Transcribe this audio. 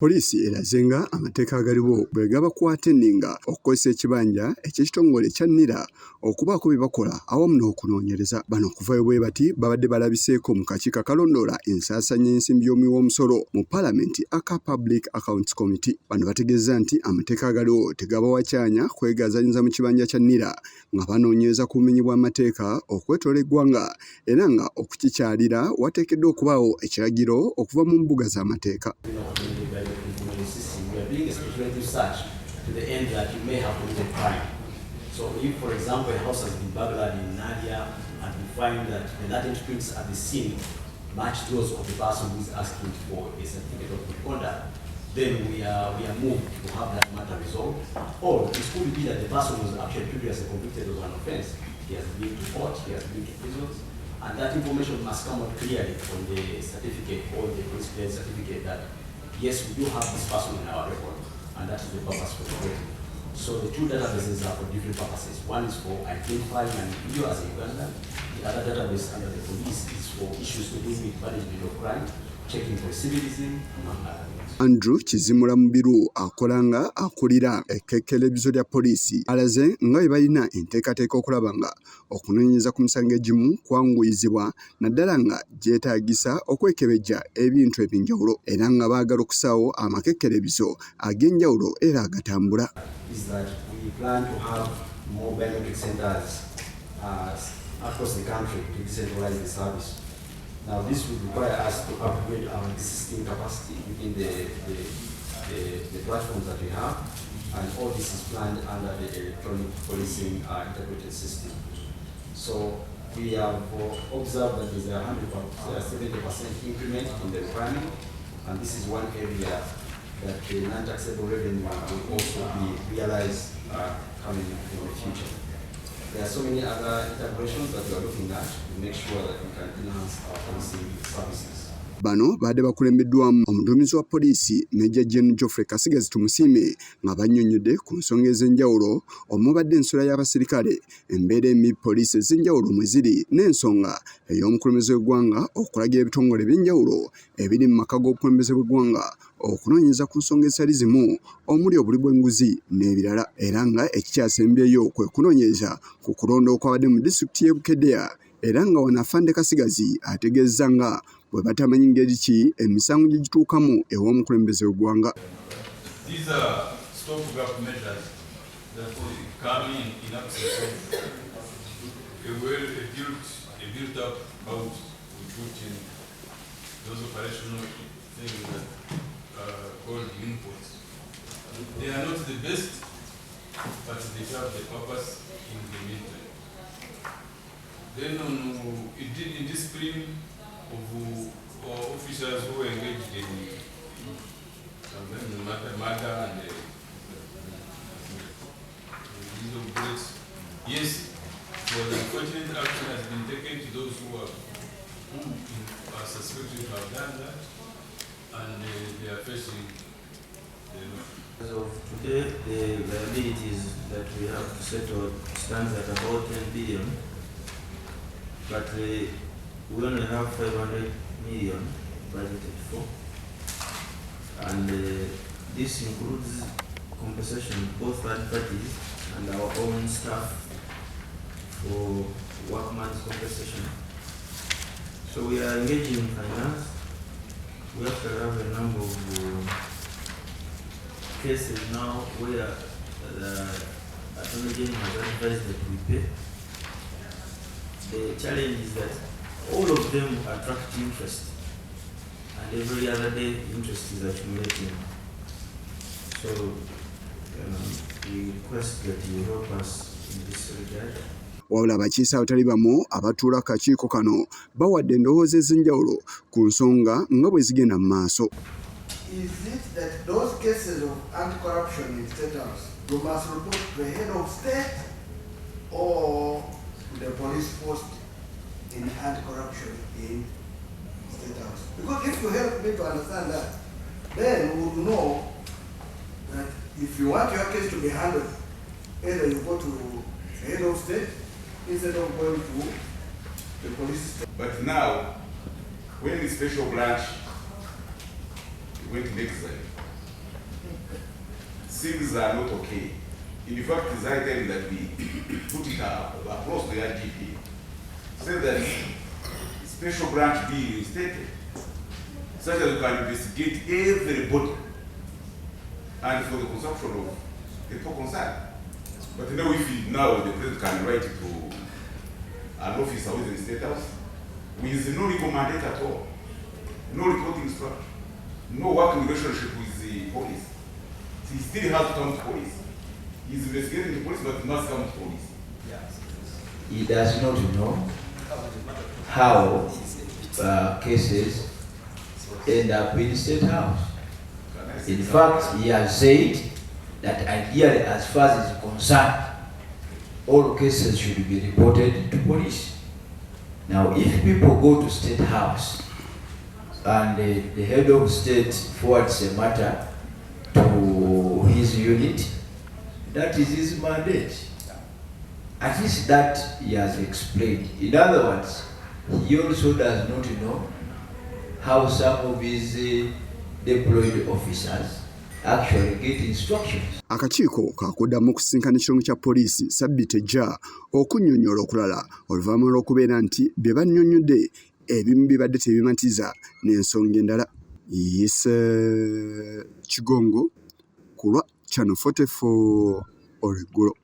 Poliisi erazenga amateeka agaliwo bwe gabakwata enninga okukozesa ekibanja eky'ekitongole kya NIRA okubaako bye bakola awamu n'okunoonyereza. Bano okuva bwe bati babadde balabiseeko mu kakiiko akalondoola ensaasanya y'ensimbi y'omusolo mu Paalamenti aka Public Accounts Committee. Bano bategeeza nti amateeka agaliwo tegabawakyanya kwegazaanyiza mu kibanja kya NIRA nga banoonyereza ku bumenyi bw'amateeka okwetoola eggwanga era nga okukikyalira wateekeddwa okubaawo ekiragiro okuva mu mbuga z'amateeka. We are doing a speculative search to the end that you may have committed crime. So if, for example, a house has been burglared in Nadia and we find that the latent prints at the scene match those of the person who is asking for a certificate of good conduct, then we are moved to have that matter resolved. Or it could be that the person was actually previously convicted of an offense. He has been to court, he has been to prisons, and that information must come out clearly from the certificate or the police clearance certificate that yes, we do have this person in our record, and that is the purpose for the rating. So the two databases are for different purposes. One is for identifying an individual as a Ugandan. The other database under the police is for issues to do with management of crime, checking for civilism, among other things. Andrew Kizimula Mubiru akolanga akulira ekkekelebizo lya poliisi alaze nga bwe balina enteekateeka okulaba nga okunoonyereza ku misango egimu kwanguyizibwa naddala nga gyetaagisa okwekebejja ebintu eby'enjawulo era nga baagala okusaawo amakekelebizo ag'enjawulo era agatambula. Across the country to decentralize the service. Now this would require us to upgrade our existing capacity within the platforms that we have, and all this is planned under the electronic policing integrated system. So we have observed that there is a 70% increment in the requirement, and this is one area that the non-taxable revenue will also be realized coming in the future. There are so many other integrations that we are looking at to make sure that we can enhance our policing services. Bano baadde bakulembeddwamu omuduumizi wa poliisi Major General Geoffrey Kasigazi Tumusiime nga bannyonnyodde ku nsonga ez'enjawulo omubadde ensula y'abasirikale, embeera embi poliisi ez'enjawulo mwe ziri n'ensonga ey'omukulembeze w'eggwanga okulagira ebitongole by'enjawulo ebiri mu maka g'obukulembeze bw'eggwanga okunoonyereza ku nsonga ezitali zimu omuli obuli bw'enguzi n'ebirala, era nga ekikyasembyeyo kwe kunoonyereza ku kulonda okwabadde mu disitulikiti y'e Bukedea era nga wano Afande Kasigazi ategeezza nga bwe batamanyi ngeri ki emisango gye gituukamu ew'omukulembeze w'eggwanga. These are stopgap measures that come in absence of a built-up out we put in those operational things that are called inputs. They are not the best, but they serve the purpose in the meantime. Then in discipline of officers who are engaged in sometimes murder and use of bullets. Yes, well, unfortunate action has been taken to those who are suspected to have done that, and they are facing the law. As of today, the liabilities that we have to settle stands at about 10 billion, but we only have 500 million budgeted for, and this includes compensation both third parties and our own staff for workman's compensation. So we are engaging in finance. We have to have a number of cases now where the Attorney General has advised that we pay. The challenge is that all of them attract interest, and every other day interest is accumulating. So we request that you help us in this regard. Wabula abakiise abatali bamu abatuula akakiiko kano bawadde endowooza ez'enjawulo ku nsonga nga bwe zigenda mu maaso. Is it that those cases of anti-corruption in State House, you must report to the head of state or to the police post in anti-corruption in State House? Because if you help me to understand that, then we would know that if you want your case to be handled, either you go to the head of state instead of going to the police. But now, when the special branch went to exile, things are not okay. In fact, it's high time that we put it across the IGP. Say that special branch be instated, such that we can investigate everybody and for the consumption of people concerned. But now if now the president can write to an officer within the State House with no legal mandate at all, no reporting structure, no working relationship with the police. He still has to come to police. He's investigating the police, but he must come to police. He does not know how cases end up in State House. In fact, he has said that ideally, as far as is concerned, all cases should be reported to police. Now, if people go to State House and the head of state forwards a matter to his unit, that is his mandate. At least that he has explained. In other words, he also does not know how some of his deployed officers actually get instructions. Akakiiko kakuddamu kusinkana ekirungu kya poliisi Ssabbiiti ejja okunnyonnyola okulala oluvannyuma lw'okubeera nti bye bannyonnyodde ebimu bibadde tebimatiza n'ensonga endala. Kigongo ku lwa Channel 44 olweggulo.